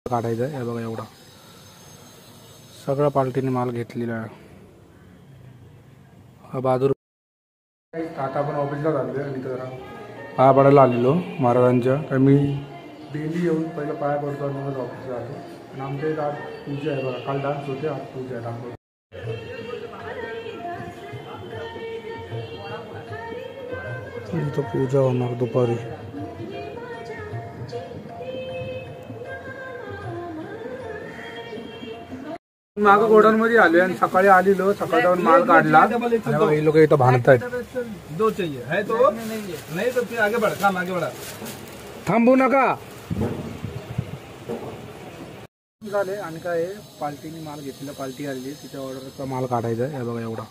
काढायचा आहे बघा, एवढा सगळा पार्टीने माल घेतलेला आहे. हा बहादूर. आता आपण ऑफिसला चाललोय आणि जरा पाया पडायला आलेलो महाराजांच्या. तर मी डेली येऊन पहिलं पाया पडतो आणि मग ऑफिसला जातो. आणि आमच्या इथं आज पूजा आहे बघा. काल डान्स होते, आज पूजा आहे. दाखवतो. इथं पूजा होणार दुपारी. मागं गोडाऊन मध्ये आलोय आणि सकाळी आलेलो. सकाळी जाऊन माल काढला. हे लोक इथं भांडतायत. दो चाहिए है तो नहीं तो फिर आगे बढ़, काम आगे बढ़ा. थांबू नका झाले. आणि काय पार्टीने माल घेतलेला. पार्टी आलेली, तिच्या ऑर्डरचा माल काढायचा आहे. हे बघा, एवढा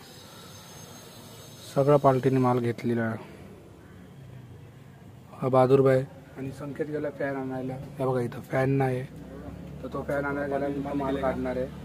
सगळा पार्टीने माल घेतलेला आहे. हा बहादूर भाई आणि संकेत गेला फॅन आणायला. हे बघा, इथं फॅन नाही तर तो फॅन आणायला गेला. माल काढणार आहे.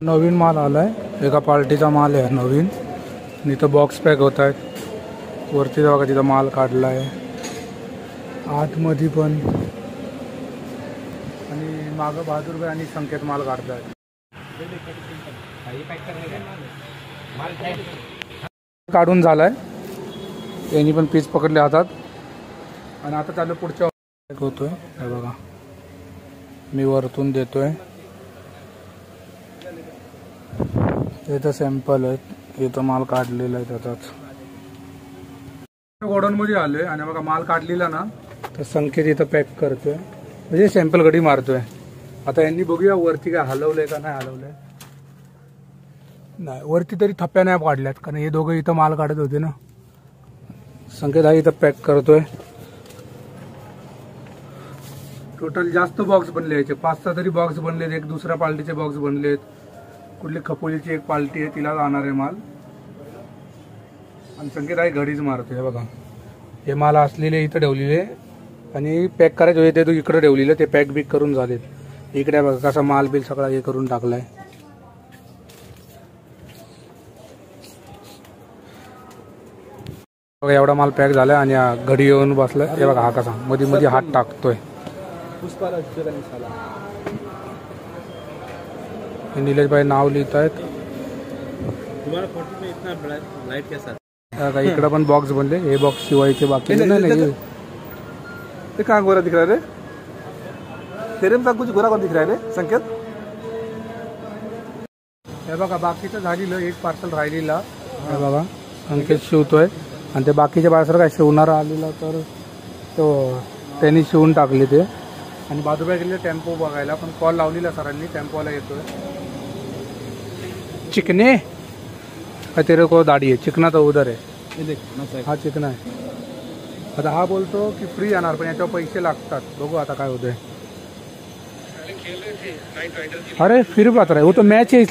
नवीन माल आलाय. एका पार्टीचा माल आहे नवीन. इथं बॉक्स पॅक होत आहेत. वरती बघा, तिथं माल काढलाय. आतमध्ये पण. आणि मागं बहादूरभाई आणि संकेत माल काढतायत. काढून झालाय. यांनी पण पीस पकडले हातात. आणि आता चालू पुढच्या होतोय. हे बघा, मी वरतून देतोय. इथं सॅम्पल आहेत. इथं माल काढलेला आहे त्याचाच. गोडाऊन मध्ये आलोय आणि बघा माल काढलेला ना, तर संकेत इथं पॅक करतोय. म्हणजे सॅम्पल घडी मारतोय. आता यांनी बघूया वरती काय हलवलंय का नाही हलवलंय. नाही, वरती तरी थप्प्या नाही काढल्यात, कारण हे दोघं इथं माल काढत होते ना. संकेत हा इथं पॅक करतोय. टोटल जास्त बॉक्स बनले याचे. 5-6 तरी बॉक्स बनलेत. एक दुसऱ्या पार्टीचे बॉक्स बनलेत. कुठली खपोलीची एक पार्टी आहे, तिला जाणार आहे माल. आणि संकेत आहे घडीच मारतो हे बघा. हे माल असलेले इथं ठेवलेले आणि पॅक करायचे होते ते तू इकडे ठेवलेलं ते पॅक बिक करून झालेत. इकडे बघा कसा माल बिल सगळा हे करून टाकलाय. बघा एवढा माल पॅक झालाय आणि घडी येऊन बसलाय. हे बघा हा कसा मध्ये मध्ये हात टाकतोय. निलेश भाई नाव लिहित आहेत. इकडे पण बॉक्स बनले. हे बॉक्स शिवायचे बाकी नाही. ये कहाँ गोरा दिख रहा है रे? तेरे में कुछ गोरा गोरा दिख रहा है रे संकेत? हे बघा बाकीचं झालेलं एक पार्सल राहिलेला. हे बघा संकेत शिवतोय आणि ते बाकीच्या पार्सल काय शिवणारा आलेला तर तो त्यांनी शिवून टाकले ते. आणि बाजूला गेले टेम्पो बघायला पण कॉल लावलेला सरांनी टेम्पोला येतोय. चिकने तेरे को दाढी आहे चिकना तर उधर आहे. हा चिकना आहे. आता हा बोलतो की फ्री येणार पण याच्यावर पैसे लागतात. बघू आता काय होतंय. अरे फिर बात रहा है वो तो मैच है.